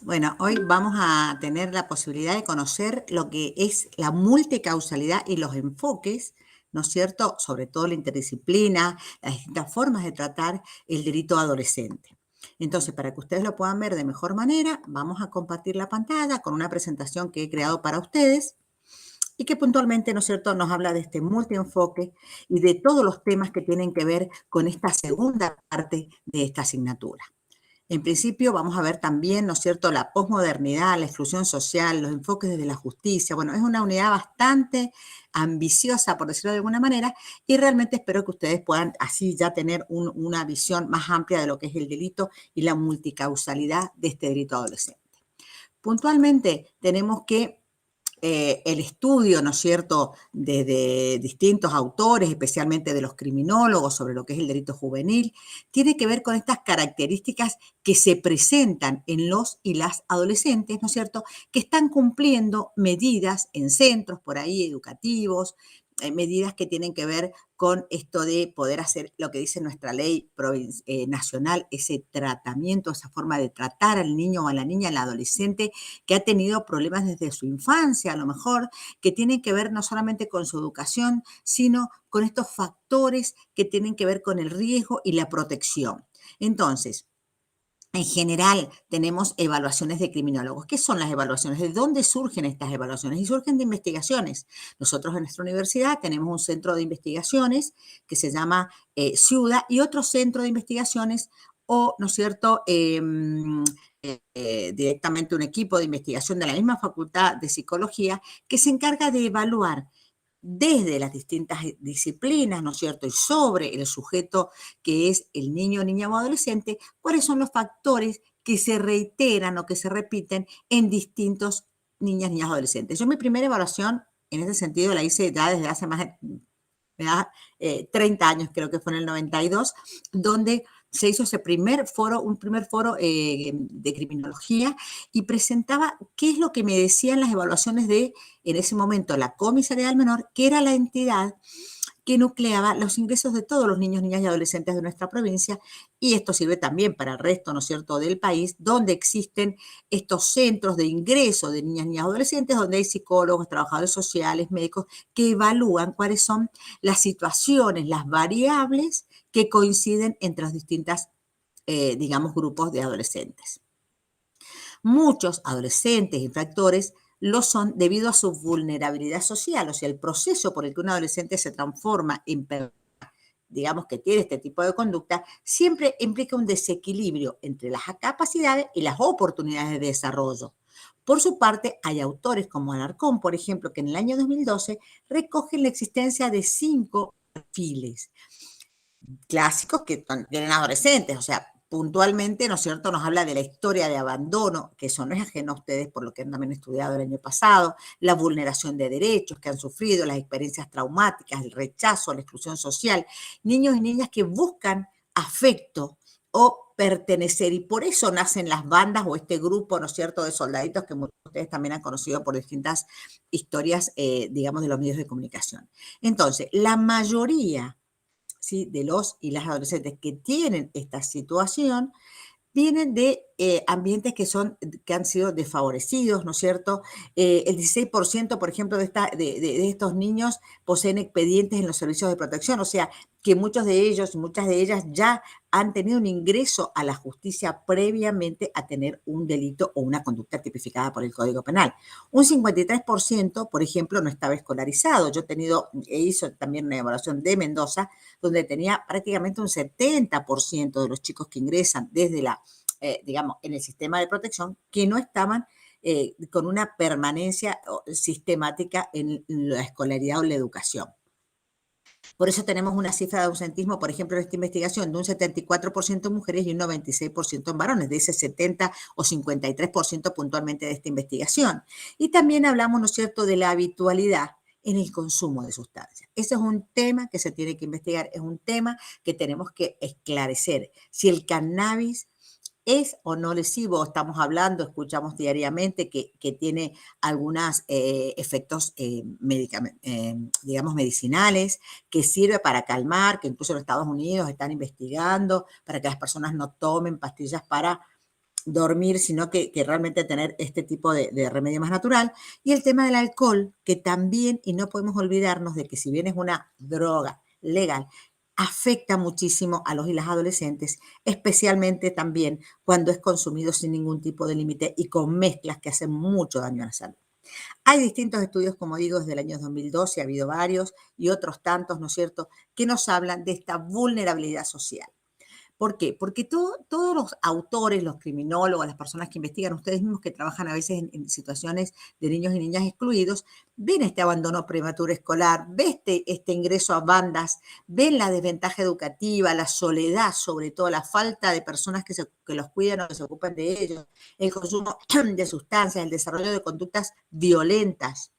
Bueno, hoy vamos a tener la posibilidad de conocer lo que es la multicausalidad y los enfoques, ¿no es cierto? Sobre todo la interdisciplina, las distintas formas de tratar el delito adolescente. Entonces, para que ustedes lo puedan ver de mejor manera, vamos a compartir la pantalla con una presentación que he creado para ustedes y que puntualmente, ¿no es cierto?, nos habla de este multienfoque y de todos los temas que tienen que ver con esta segunda parte de esta asignatura. En principio vamos a ver también, ¿no es cierto?, la posmodernidad, la exclusión social, los enfoques desde la justicia. Bueno, es una unidad bastante ambiciosa, por decirlo de alguna manera, y realmente espero que ustedes puedan así ya tener una visión más amplia de lo que es el delito y la multicausalidad de este delito adolescente. Puntualmente tenemos que el estudio, ¿no es cierto?, de distintos autores, especialmente de los criminólogos, sobre lo que es el delito juvenil, tiene que ver con estas características que se presentan en los y las adolescentes, ¿no es cierto?, que están cumpliendo medidas en centros por ahí educativos, medidas que tienen que ver con esto de poder hacer lo que dice nuestra ley nacional, ese tratamiento, esa forma de tratar al niño o a la niña, al adolescente, que ha tenido problemas desde su infancia, a lo mejor, que tienen que ver no solamente con su educación, sino con estos factores que tienen que ver con el riesgo y la protección. Entonces, en general, tenemos evaluaciones de criminólogos. ¿Qué son las evaluaciones? ¿De dónde surgen estas evaluaciones? Y surgen de investigaciones. Nosotros en nuestra universidad tenemos un centro de investigaciones que se llama CIUDA y otro centro de investigaciones o, ¿no es cierto?, directamente un equipo de investigación de la misma facultad de psicología que se encarga de evaluar desde las distintas disciplinas, ¿no es cierto?, y sobre el sujeto que es el niño, niña o adolescente, cuáles son los factores que se reiteran o que se repiten en distintos niñas, niñas, adolescentes. Yo mi primera evaluación en ese sentido la hice ya desde hace más de 30 años, creo que fue en el 92, donde se hizo ese un primer foro de criminología y presentaba qué es lo que me decían las evaluaciones de, en ese momento, la Comisaría del Menor, que era la entidad que nucleaba los ingresos de todos los niños, niñas y adolescentes de nuestra provincia, y esto sirve también para el resto, ¿no es cierto?, del país, donde existen estos centros de ingreso de niñas, niñas y adolescentes, donde hay psicólogos, trabajadores sociales, médicos, que evalúan cuáles son las situaciones, las variables que coinciden entre los distintos, digamos, grupos de adolescentes. Muchos adolescentes infractores lo son debido a su vulnerabilidad social, o sea, el proceso por el que un adolescente se transforma en digamos que tiene este tipo de conducta, siempre implica un desequilibrio entre las capacidades y las oportunidades de desarrollo. Por su parte, hay autores como Alarcón, por ejemplo, que en el año 2012 recogen la existencia de 5 perfiles clásicos que tienen adolescentes, o sea, puntualmente, ¿no es cierto?, nos habla de la historia de abandono, que eso no es ajeno a ustedes por lo que han también estudiado el año pasado, la vulneración de derechos que han sufrido, las experiencias traumáticas, el rechazo, la exclusión social, niños y niñas que buscan afecto o pertenecer, y por eso nacen las bandas o este grupo, ¿no es cierto?, de soldaditos que ustedes también han conocido por distintas historias, digamos, de los medios de comunicación. Entonces, la mayoría, ¿sí?, de los y las adolescentes que tienen esta situación vienen de ambientes que han sido desfavorecidos, ¿no es cierto? El 16%, por ejemplo, de estos niños poseen expedientes en los servicios de protección, o sea, que muchos de ellos y muchas de ellas ya han tenido un ingreso a la justicia previamente a tener un delito o una conducta tipificada por el Código Penal. Un 53%, por ejemplo, no estaba escolarizado. Yo hice también una evaluación de Mendoza, donde tenía prácticamente un 70% de los chicos que ingresan desde digamos, en el sistema de protección, que no estaban con una permanencia sistemática en la escolaridad o la educación. Por eso tenemos una cifra de ausentismo, por ejemplo, en esta investigación, de un 74% en mujeres y un 96% en varones, de ese 70 o 53% puntualmente de esta investigación. Y también hablamos, ¿no es cierto?, de la habitualidad en el consumo de sustancias. Ese es un tema que se tiene que investigar, es un tema que tenemos que esclarecer. Si el cannabis ¿es o no lesivo? Estamos hablando, escuchamos diariamente que tiene algunos efectos, digamos, medicinales, que sirve para calmar, que incluso en los Estados Unidos están investigando para que las personas no tomen pastillas para dormir, sino que realmente tener este tipo de remedio más natural. Y el tema del alcohol, que también, y no podemos olvidarnos de que si bien es una droga legal, afecta muchísimo a los y las adolescentes, especialmente también cuando es consumido sin ningún tipo de límite y con mezclas que hacen mucho daño a la salud. Hay distintos estudios, como digo, desde el año 2012, ha habido varios y otros tantos, ¿no es cierto?, que nos hablan de esta vulnerabilidad social. ¿Por qué? Porque todos los autores, los criminólogos, las personas que investigan, ustedes mismos que trabajan a veces en situaciones de niños y niñas excluidos, ven este abandono prematuro escolar, ven este ingreso a bandas, ven la desventaja educativa, la soledad, sobre todo la falta de personas que los cuidan o que se ocupan de ellos, el consumo de sustancias, el desarrollo de conductas violentas,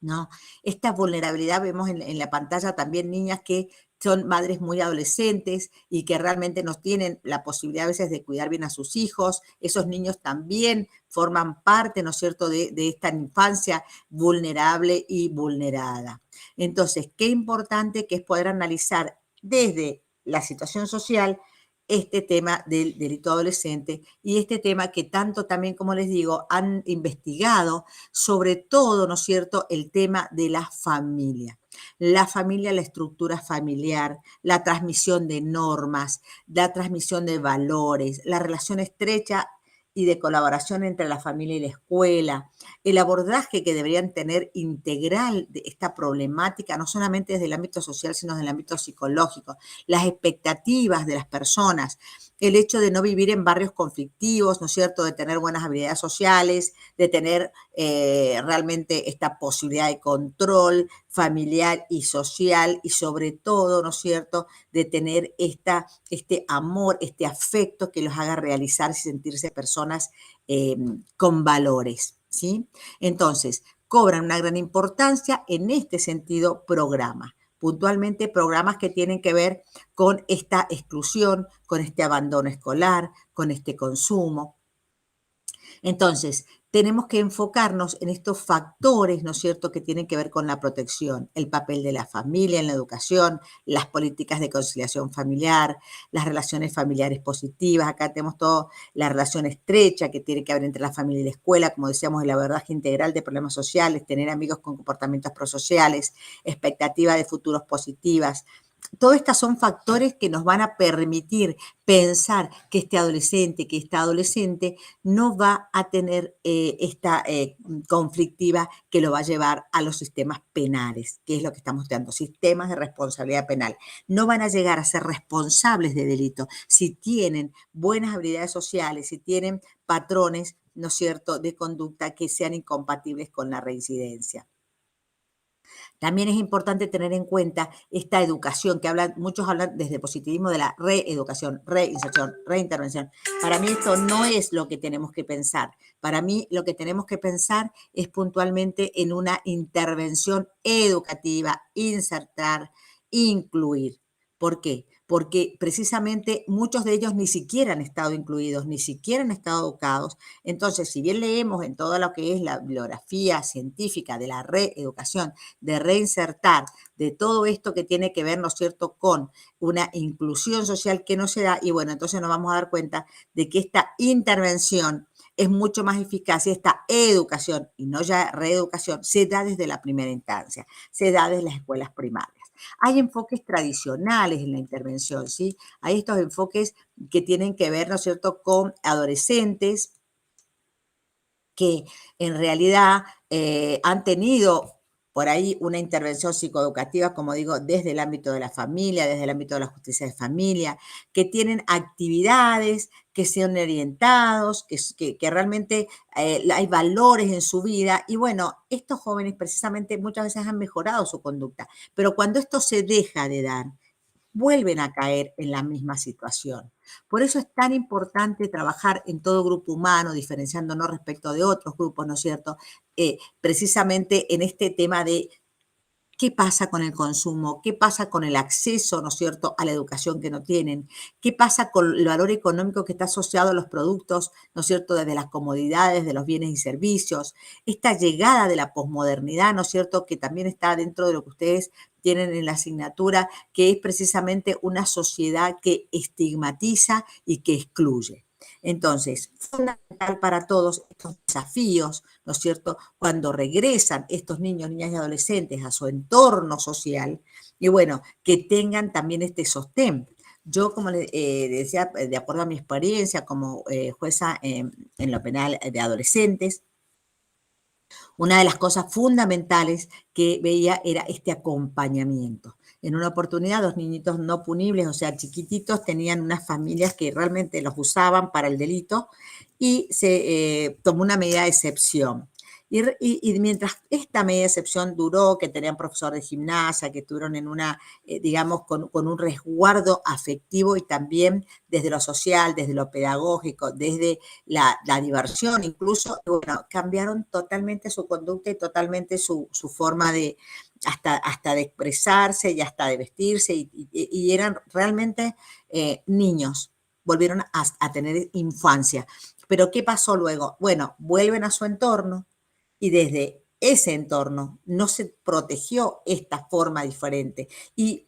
¿no? Esta vulnerabilidad vemos en la pantalla también niñas que son madres muy adolescentes y que realmente no tienen la posibilidad a veces de cuidar bien a sus hijos. Esos niños también forman parte, ¿no es cierto?, de esta infancia vulnerable y vulnerada. Entonces, qué importante que es poder analizar desde la situación social este tema del delito adolescente y este tema que tanto también, como les digo, han investigado sobre todo, ¿no es cierto?, el tema de la familia, la estructura familiar, la transmisión de normas, la transmisión de valores, la relación estrecha y de colaboración entre la familia y la escuela, el abordaje que deberían tener integral de esta problemática, no solamente desde el ámbito social, sino desde el ámbito psicológico, las expectativas de las personas, el hecho de no vivir en barrios conflictivos, ¿no es cierto?, de tener buenas habilidades sociales, de tener realmente esta posibilidad de control familiar y social y sobre todo, ¿no es cierto?, de tener este amor, este afecto que los haga realizar y sentirse personas con valores, ¿sí? Entonces, cobran una gran importancia en este sentido programas. Puntualmente programas que tienen que ver con esta exclusión, con este abandono escolar, con este consumo. Entonces, tenemos que enfocarnos en estos factores, ¿no es cierto?, que tienen que ver con la protección, el papel de la familia en la educación, las políticas de conciliación familiar, las relaciones familiares positivas. Acá tenemos toda la relación estrecha que tiene que haber entre la familia y la escuela, como decíamos, el abordaje integral de problemas sociales, tener amigos con comportamientos prosociales, expectativas de futuros positivas. Todos estos son factores que nos van a permitir pensar que que esta adolescente no va a tener esta conflictiva que lo va a llevar a los sistemas penales, que es lo que estamos estudiando, sistemas de responsabilidad penal. No van a llegar a ser responsables de delito si tienen buenas habilidades sociales, si tienen patrones, ¿no es cierto?, de conducta que sean incompatibles con la reincidencia. También es importante tener en cuenta esta educación que muchos hablan desde el positivismo de la reeducación, reinserción, reintervención. Para mí esto no es lo que tenemos que pensar. Para mí lo que tenemos que pensar es puntualmente en una intervención educativa, insertar, incluir. ¿Por qué? Porque precisamente muchos de ellos ni siquiera han estado incluidos, ni siquiera han estado educados. Entonces, si bien leemos en todo lo que es la bibliografía científica de la reeducación, de reinsertar, de todo esto que tiene que ver, ¿no es cierto?, con una inclusión social que no se da, y bueno, entonces nos vamos a dar cuenta de que esta intervención es mucho más eficaz y esta educación, y no ya reeducación, se da desde la primera instancia, se da desde las escuelas primarias. Hay enfoques tradicionales en la intervención, ¿sí? Hay estos enfoques que tienen que ver, ¿no es cierto?, con adolescentes que en realidad han tenido por ahí una intervención psicoeducativa, como digo, desde el ámbito de la familia, desde el ámbito de la justicia de familia, que tienen actividades, que sean orientados, que realmente hay valores en su vida. Y bueno, estos jóvenes precisamente muchas veces han mejorado su conducta, pero cuando esto se deja de dar, vuelven a caer en la misma situación. Por eso es tan importante trabajar en todo grupo humano, diferenciándonos respecto de otros grupos, ¿no es cierto? Precisamente en este tema de ¿qué pasa con el consumo? ¿Qué pasa con el acceso, no es cierto?, a la educación que no tienen. ¿Qué pasa con el valor económico que está asociado a los productos, no es cierto?, desde las comodidades, de los bienes y servicios. Esta llegada de la posmodernidad, ¿no es cierto?, que también está dentro de lo que ustedes tienen en la asignatura, que es precisamente una sociedad que estigmatiza y que excluye. Entonces, fundamental para todos estos desafíos, ¿no es cierto?, cuando regresan estos niños, niñas y adolescentes a su entorno social, y bueno, que tengan también este sostén. Yo, como le decía, de acuerdo a mi experiencia como jueza en lo penal de adolescentes, una de las cosas fundamentales que veía era este acompañamiento. En una oportunidad, 2 niñitos no punibles, o sea, chiquititos, tenían unas familias que realmente los usaban para el delito y se tomó una medida de excepción. Y mientras esta medida de excepción duró, que tenían profesor de gimnasia, que estuvieron en una, digamos, con un resguardo afectivo y también desde lo social, desde lo pedagógico, desde la diversión incluso, bueno, cambiaron totalmente su conducta y totalmente su forma de, hasta de expresarse y hasta de vestirse, y eran realmente niños, volvieron a tener infancia. Pero ¿qué pasó luego? Bueno, vuelven a su entorno y desde ese entorno no se protegió esta forma diferente y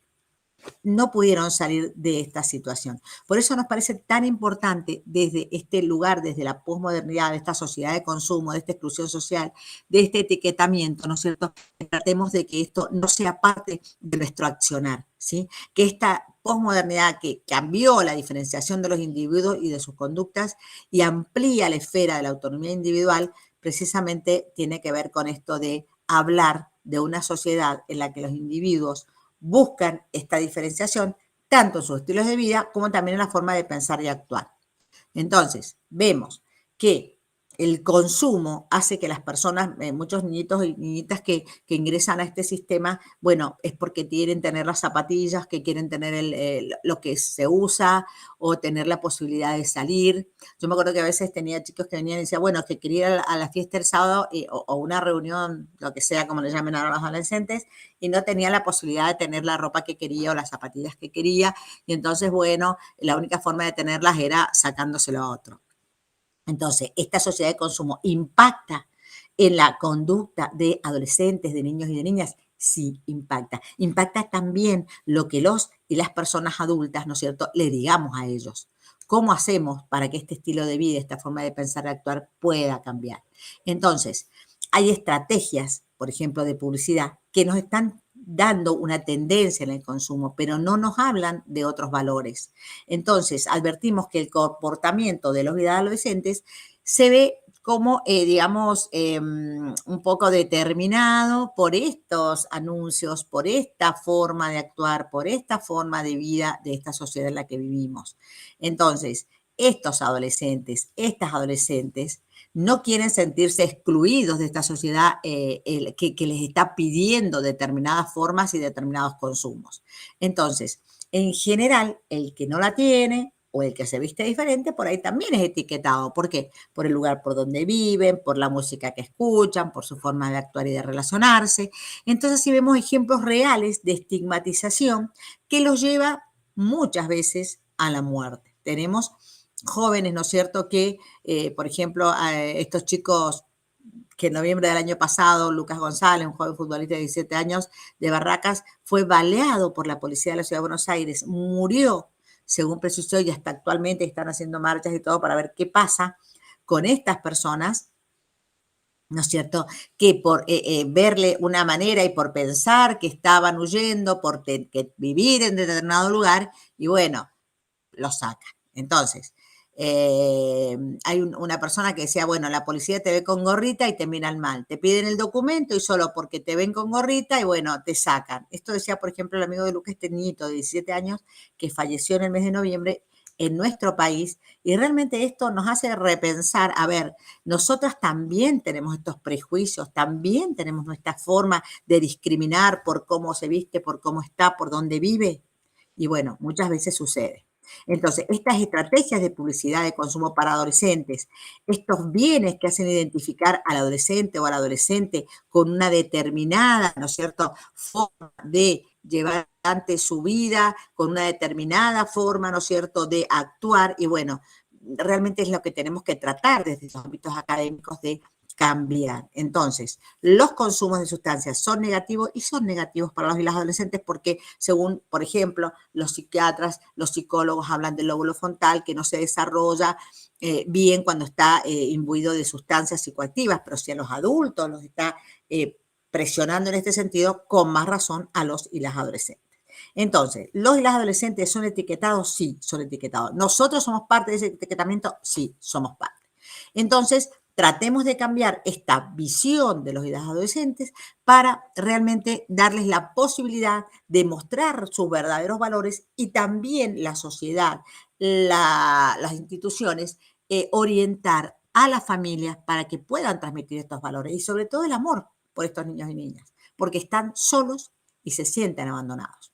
no pudieron salir de esta situación. Por eso nos parece tan importante desde este lugar, desde la posmodernidad, de esta sociedad de consumo, de esta exclusión social, de este etiquetamiento, ¿no es cierto? Que tratemos de que esto no sea parte de nuestro accionar, ¿sí? Que esta posmodernidad que cambió la diferenciación de los individuos y de sus conductas y amplía la esfera de la autonomía individual, precisamente tiene que ver con esto de hablar de una sociedad en la que los individuos buscan esta diferenciación tanto en sus estilos de vida como también en la forma de pensar y actuar. Entonces, vemos que el consumo hace que las personas, muchos niñitos y niñitas que ingresan a este sistema, bueno, es porque quieren tener las zapatillas, que quieren tener lo que se usa o tener la posibilidad de salir. Yo me acuerdo que a veces tenía chicos que venían y decían, bueno, que quería ir a la fiesta el sábado o una reunión, lo que sea, como le llamen ahora los adolescentes, y no tenía la posibilidad de tener la ropa que quería o las zapatillas que quería. Y entonces, bueno, la única forma de tenerlas era sacándoselo a otro. Entonces, esta sociedad de consumo impacta en la conducta de adolescentes, de niños y de niñas. Sí, impacta. Impacta también lo que los y las personas adultas, ¿no es cierto?, le digamos a ellos. ¿Cómo hacemos para que este estilo de vida, esta forma de pensar y actuar pueda cambiar? Entonces, hay estrategias, por ejemplo, de publicidad, que nos están dando una tendencia en el consumo, pero no nos hablan de otros valores. Entonces, advertimos que el comportamiento de los adolescentes se ve como, digamos, un poco determinado por estos anuncios, por esta forma de actuar, por esta forma de vida de esta sociedad en la que vivimos. Entonces, estos adolescentes, estas adolescentes, no quieren sentirse excluidos de esta sociedad que les está pidiendo determinadas formas y determinados consumos. Entonces, en general, el que no la tiene o el que se viste diferente, por ahí también es etiquetado. ¿Por qué? Por el lugar por donde viven, por la música que escuchan, por su forma de actuar y de relacionarse. Entonces, sí vemos ejemplos reales de estigmatización que los lleva muchas veces a la muerte. Tenemos jóvenes, ¿no es cierto?, que, por ejemplo, estos chicos que en noviembre del año pasado, Lucas González, un joven futbolista de 17 años de Barracas, fue baleado por la policía de la Ciudad de Buenos Aires, murió, según precisó, y hasta actualmente están haciendo marchas y todo para ver qué pasa con estas personas, ¿no es cierto?, que por verle una manera y por pensar que estaban huyendo, por que vivir en determinado lugar, y bueno, lo sacan. Entonces, hay una persona que decía, bueno, la policía te ve con gorrita y te miran mal, te piden el documento y solo porque te ven con gorrita y bueno, te sacan. Esto decía, por ejemplo, el amigo de Lucas, este niñito de 17 años que falleció en el mes de noviembre en nuestro país, y realmente esto nos hace repensar, a ver, nosotras también tenemos estos prejuicios, también tenemos nuestra forma de discriminar por cómo se viste, por cómo está, por dónde vive, y bueno, muchas veces sucede. Entonces, estas estrategias de publicidad de consumo para adolescentes, estos bienes que hacen identificar al adolescente o al adolescente con una determinada, ¿no es cierto?, forma de llevar adelante su vida, con una determinada forma, ¿no es cierto?, de actuar. Y bueno, realmente es lo que tenemos que tratar desde los ámbitos académicos de cambiar. Entonces, los consumos de sustancias son negativos y son negativos para los y las adolescentes porque, según, por ejemplo, los psiquiatras, los psicólogos hablan del lóbulo frontal que no se desarrolla bien cuando está imbuido de sustancias psicoactivas, pero si a los adultos los está presionando en este sentido, con más razón a los y las adolescentes. Entonces, ¿los y las adolescentes son etiquetados? Sí, son etiquetados. ¿Nosotros somos parte de ese etiquetamiento? Sí, somos parte. Entonces, tratemos de cambiar esta visión de los y las adolescentes para realmente darles la posibilidad de mostrar sus verdaderos valores y también la sociedad, las instituciones, orientar a las familias para que puedan transmitir estos valores y sobre todo el amor por estos niños y niñas, porque están solos y se sienten abandonados.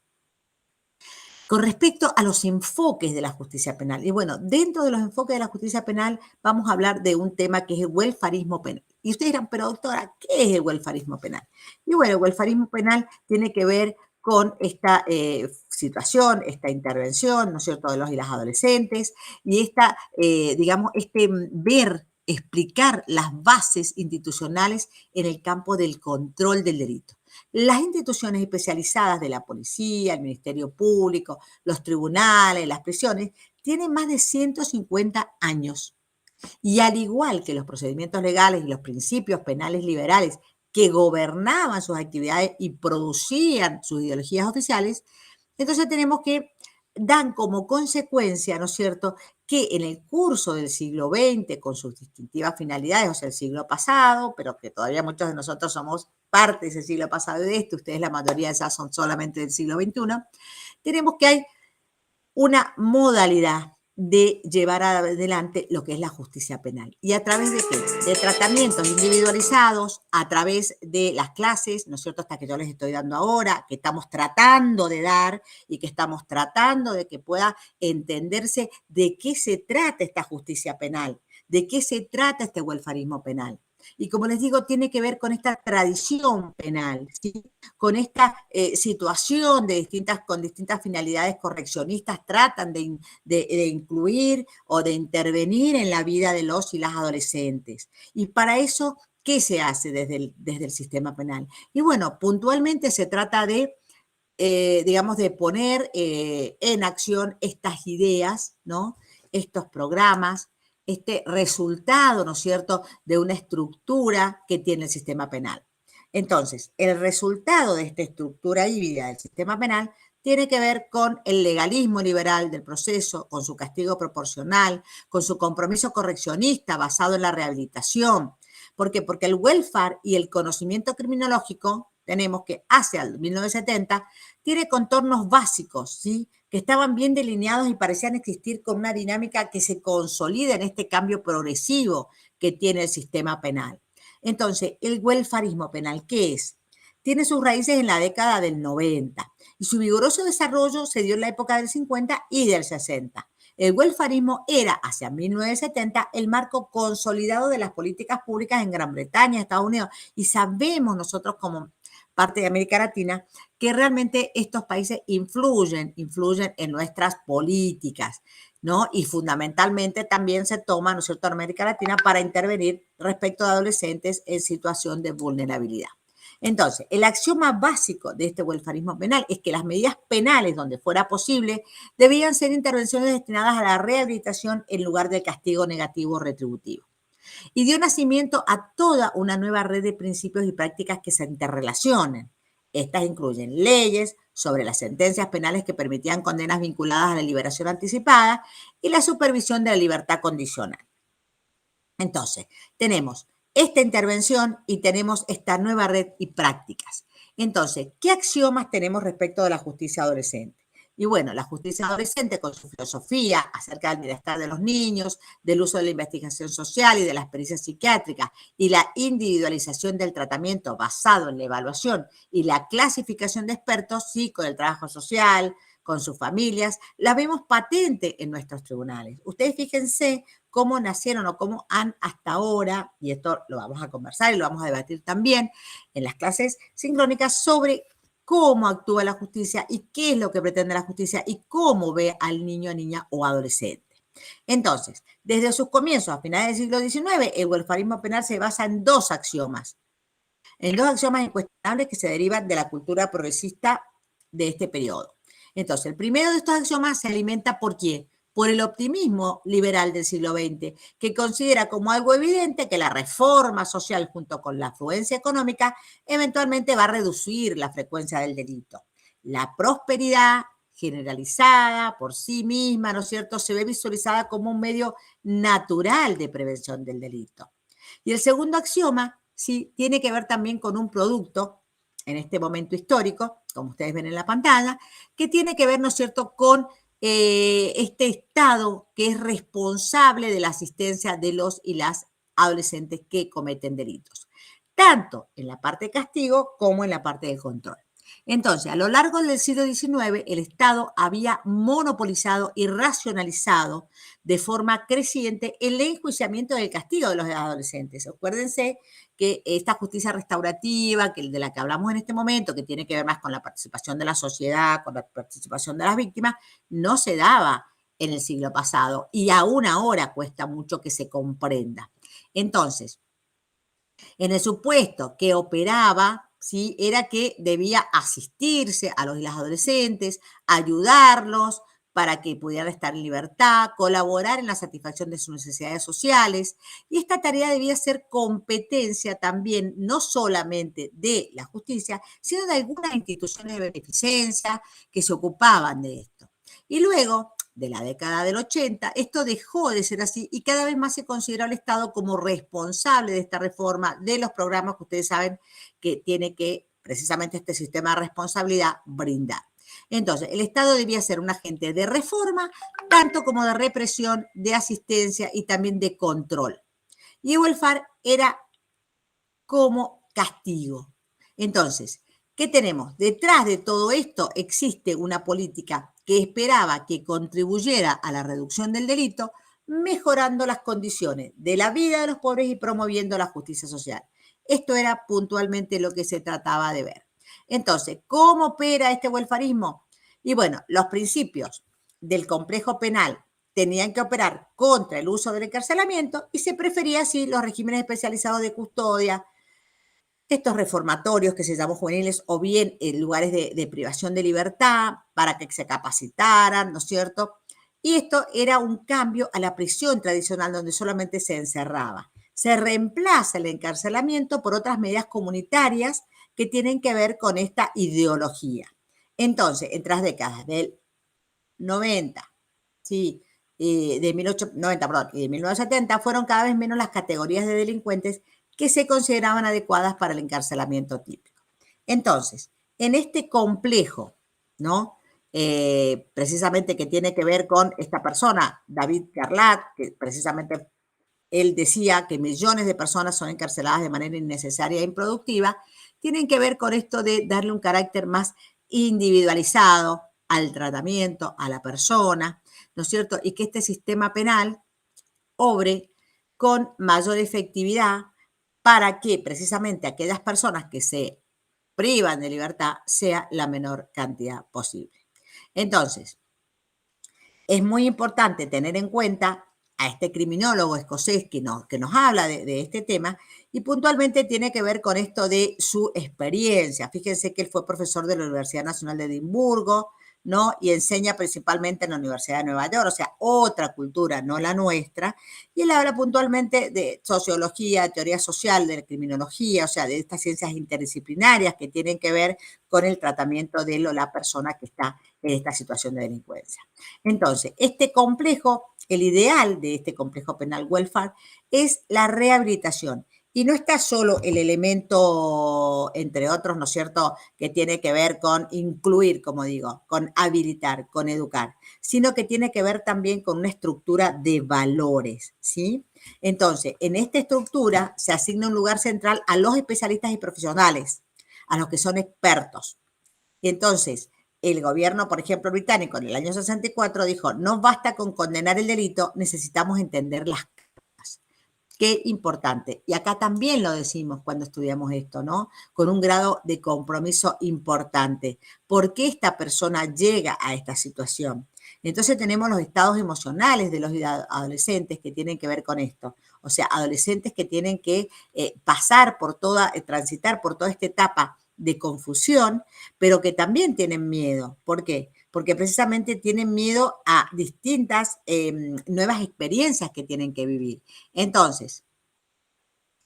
Con respecto a los enfoques de la justicia penal, y bueno, dentro de los enfoques de la justicia penal vamos a hablar de un tema que es el welfarismo penal. Y ustedes dirán, pero doctora, ¿qué es el welfarismo penal? Y bueno, el welfarismo penal tiene que ver con esta situación, esta intervención, ¿no es cierto?, de los y las adolescentes, y esta, digamos, ver, explicar las bases institucionales en el campo del control del delito. Las instituciones especializadas de la policía, el Ministerio Público, los tribunales, las prisiones, tienen más de 150 años. Y al igual que los procedimientos legales y los principios penales liberales que gobernaban sus actividades y producían sus ideologías oficiales, entonces tenemos que dan como consecuencia, ¿no es cierto?, que en el curso del siglo XX, con sus distintivas finalidades, o sea, el siglo pasado, pero que todavía muchos de nosotros somos parte de ese siglo pasado y de este, ustedes la mayoría de esas son solamente del siglo XXI, tenemos que hay una modalidad de llevar adelante lo que es la justicia penal. ¿Y a través de qué? De tratamientos individualizados, a través de las clases, ¿no es cierto?, hasta que yo les estoy dando ahora, que estamos tratando de dar y que estamos tratando de que pueda entenderse de qué se trata esta justicia penal, de qué se trata este welfarismo penal. Y como les digo, tiene que ver con esta tradición penal, ¿sí?, con esta situación con distintas finalidades correccionistas, tratan de incluir o de intervenir en la vida de los y las adolescentes. Y para eso, ¿qué se hace desde el sistema penal? Y bueno, puntualmente se trata de, digamos, de poner en acción estas ideas, ¿no?, estos programas, este resultado, ¿no es cierto?, de una estructura que tiene el sistema penal. Entonces, el resultado de esta estructura híbrida del sistema penal tiene que ver con el legalismo liberal del proceso, con su castigo proporcional, con su compromiso correccionista basado en la rehabilitación. ¿Por qué? Porque el welfare y el conocimiento criminológico, tenemos que hacia el 1970, tiene contornos básicos, ¿sí?, que estaban bien delineados y parecían existir con una dinámica que se consolida en este cambio progresivo que tiene el sistema penal. Entonces, el welfarismo penal, ¿qué es? Tiene sus raíces en la década del 90 y su vigoroso desarrollo se dio en la época del 50 y del 60. El welfarismo era, hacia 1970, el marco consolidado de las políticas públicas en Gran Bretaña, Estados Unidos, y sabemos nosotros como parte de América Latina que realmente estos países influyen en nuestras políticas, ¿no? Y fundamentalmente también se toma, ¿no es cierto?, en América Latina para intervenir respecto a adolescentes en situación de vulnerabilidad. Entonces, el axioma básico de este welfarismo penal es que las medidas penales, donde fuera posible, debían ser intervenciones destinadas a la rehabilitación en lugar del castigo negativo retributivo. Y dio nacimiento a toda una nueva red de principios y prácticas que se interrelacionan. Estas incluyen leyes sobre las sentencias penales que permitían condenas vinculadas a la liberación anticipada y la supervisión de la libertad condicional. Entonces, tenemos esta intervención y tenemos esta nueva red y prácticas. Entonces, ¿qué axiomas tenemos respecto de la justicia adolescente? Y bueno, la justicia adolescente con su filosofía acerca del bienestar de los niños, del uso de la investigación social y de la experiencia psiquiátrica y la individualización del tratamiento basado en la evaluación y la clasificación de expertos, sí, con el trabajo social, con sus familias, la vemos patente en nuestros tribunales. Ustedes fíjense cómo nacieron o cómo han hasta ahora, y esto lo vamos a conversar y lo vamos a debatir también en las clases sincrónicas sobre cómo actúa la justicia y qué es lo que pretende la justicia y cómo ve al niño, niña o adolescente. Entonces, desde sus comienzos a finales del siglo XIX, el welfarismo penal se basa en dos axiomas incuestionables que se derivan de la cultura progresista de este periodo. Entonces, el primero de estos axiomas se alimenta ¿por quién? Por el optimismo liberal del siglo XX, que considera como algo evidente que la reforma social junto con la afluencia económica eventualmente va a reducir la frecuencia del delito. La prosperidad generalizada por sí misma, ¿no es cierto?, se ve visualizada como un medio natural de prevención del delito. Y el segundo axioma, sí, tiene que ver también con un producto, en este momento histórico, como ustedes ven en la pantalla, que tiene que ver, ¿no es cierto?, con este Estado que es responsable de la asistencia de los y las adolescentes que cometen delitos, tanto en la parte de castigo como en la parte de control. Entonces, a lo largo del siglo XIX, el Estado había monopolizado y racionalizado de forma creciente el enjuiciamiento del castigo de los adolescentes. Acuérdense que esta justicia restaurativa, de la que hablamos en este momento, que tiene que ver más con la participación de la sociedad, con la participación de las víctimas, no se daba en el siglo pasado y aún ahora cuesta mucho que se comprenda. Entonces, en el supuesto que operaba, ¿sí?, era que debía asistirse a los y las adolescentes, ayudarlos para que pudieran estar en libertad, colaborar en la satisfacción de sus necesidades sociales. Y esta tarea debía ser competencia también, no solamente de la justicia, sino de algunas instituciones de beneficencia que se ocupaban de esto. Y luego, de la década del 80, esto dejó de ser así y cada vez más se considera al Estado como responsable de esta reforma, de los programas que ustedes saben que tiene que precisamente este sistema de responsabilidad brindar. Entonces, el Estado debía ser un agente de reforma, tanto como de represión, de asistencia y también de control. Y el welfare era como castigo. Entonces, ¿qué tenemos? Detrás de todo esto existe una política que esperaba que contribuyera a la reducción del delito, mejorando las condiciones de la vida de los pobres y promoviendo la justicia social. Esto era puntualmente lo que se trataba de ver. Entonces, ¿cómo opera este welfarismo? Y bueno, los principios del complejo penal tenían que operar contra el uso del encarcelamiento y se prefería así los regímenes especializados de custodia, estos reformatorios que se llamó juveniles o bien en lugares de privación de libertad para que se capacitaran, ¿no es cierto? Y esto era un cambio a la prisión tradicional donde solamente se encerraba. Se reemplaza el encarcelamiento por otras medidas comunitarias que tienen que ver con esta ideología. Entonces, entre las décadas del 90, sí, de 1890, perdón, y de 1970 fueron cada vez menos las categorías de delincuentes que se consideraban adecuadas para el encarcelamiento típico. Entonces, en este complejo, ¿no? Precisamente que tiene que ver con esta persona, David Carlat, que precisamente él decía que millones de personas son encarceladas de manera innecesaria e improductiva, tienen que ver con esto de darle un carácter más individualizado al tratamiento, a la persona, ¿no es cierto? Y que este sistema penal obre con mayor efectividad para que precisamente aquellas personas que se privan de libertad sea la menor cantidad posible. Entonces, es muy importante tener en cuenta a este criminólogo escocés que nos habla de este tema y puntualmente tiene que ver con esto de su experiencia. Fíjense que él fue profesor de la Universidad Nacional de Edimburgo, ¿no? Y enseña principalmente en la Universidad de Nueva York, o sea, otra cultura, no la nuestra. Y él habla puntualmente de sociología, teoría social, de criminología, o sea, de estas ciencias interdisciplinarias que tienen que ver con el tratamiento de la persona que está en esta situación de delincuencia. Entonces, este complejo, el ideal de este complejo penal welfare es la rehabilitación. Y no está solo el elemento, entre otros, ¿no es cierto?, que tiene que ver con incluir, como digo, con habilitar, con educar, sino que tiene que ver también con una estructura de valores, ¿sí? Entonces, en esta estructura se asigna un lugar central a los especialistas y profesionales, a los que son expertos. Y entonces, el gobierno, por ejemplo, británico en el año 64 dijo, no basta con condenar el delito, necesitamos entender las causas. Qué importante. Y acá también lo decimos cuando estudiamos esto, ¿no? Con un grado de compromiso importante. ¿Por qué esta persona llega a esta situación? Entonces tenemos los estados emocionales de los adolescentes que tienen que ver con esto. O sea, adolescentes que tienen que pasar por toda, transitar por toda esta etapa de confusión, pero que también tienen miedo. ¿Por qué? Porque precisamente tienen miedo a distintas nuevas experiencias que tienen que vivir. Entonces,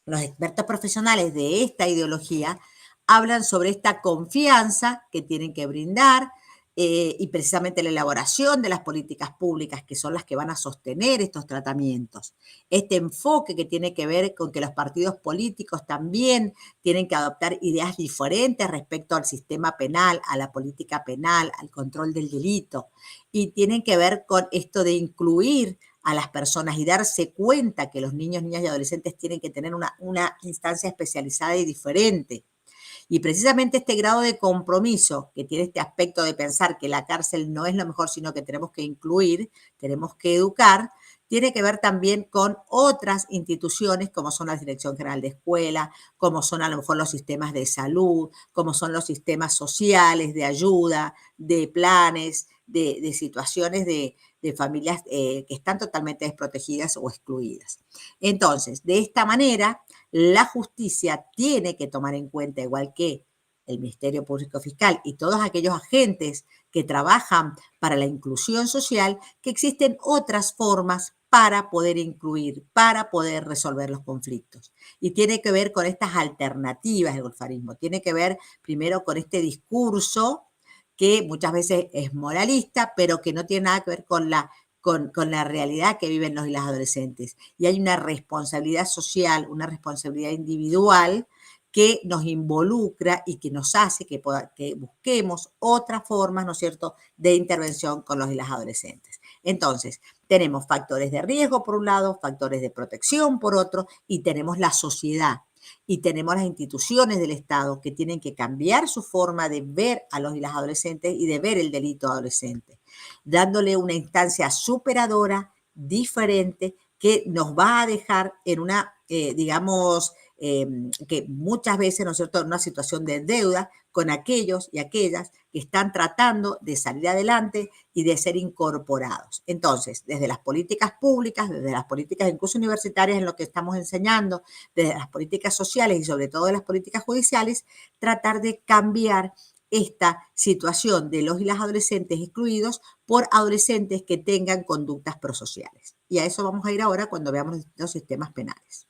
los expertos profesionales de esta ideología hablan sobre esta confianza que tienen que brindar y precisamente la elaboración de las políticas públicas que son las que van a sostener estos tratamientos. Este enfoque que tiene que ver con que los partidos políticos también tienen que adoptar ideas diferentes respecto al sistema penal, a la política penal, al control del delito, y tienen que ver con esto de incluir a las personas y darse cuenta que los niños, niñas y adolescentes tienen que tener una instancia especializada y diferente. Y precisamente este grado de compromiso que tiene este aspecto de pensar que la cárcel no es lo mejor, sino que tenemos que incluir, tenemos que educar, tiene que ver también con otras instituciones como son la Dirección General de Escuela, como son a lo mejor los sistemas de salud, como son los sistemas sociales de ayuda, de planes, de situaciones de familias que están totalmente desprotegidas o excluidas. Entonces, de esta manera, la justicia tiene que tomar en cuenta, igual que el Ministerio Público Fiscal y todos aquellos agentes que trabajan para la inclusión social, que existen otras formas para poder incluir, para poder resolver los conflictos. Y tiene que ver con estas alternativas del golfarismo, tiene que ver primero con este discurso que muchas veces es moralista, pero que no tiene nada que ver con la realidad que viven los y las adolescentes. Y hay una responsabilidad social, una responsabilidad individual que nos involucra y que nos hace que busquemos otras formas, ¿no es cierto?, de intervención con los y las adolescentes. Entonces, tenemos factores de riesgo por un lado, factores de protección por otro, y tenemos la sociedad. Y tenemos las instituciones del Estado que tienen que cambiar su forma de ver a los y las adolescentes y de ver el delito adolescente, dándole una instancia superadora, diferente, que nos va a dejar en una, digamos, que muchas veces, ¿no es cierto?, en una situación de deuda con aquellos y aquellas que están tratando de salir adelante y de ser incorporados. Entonces, desde las políticas públicas, desde las políticas incluso universitarias en lo que estamos enseñando, desde las políticas sociales y sobre todo de las políticas judiciales, tratar de cambiar esta situación de los y las adolescentes excluidos por adolescentes que tengan conductas prosociales. Y a eso vamos a ir ahora cuando veamos los sistemas penales.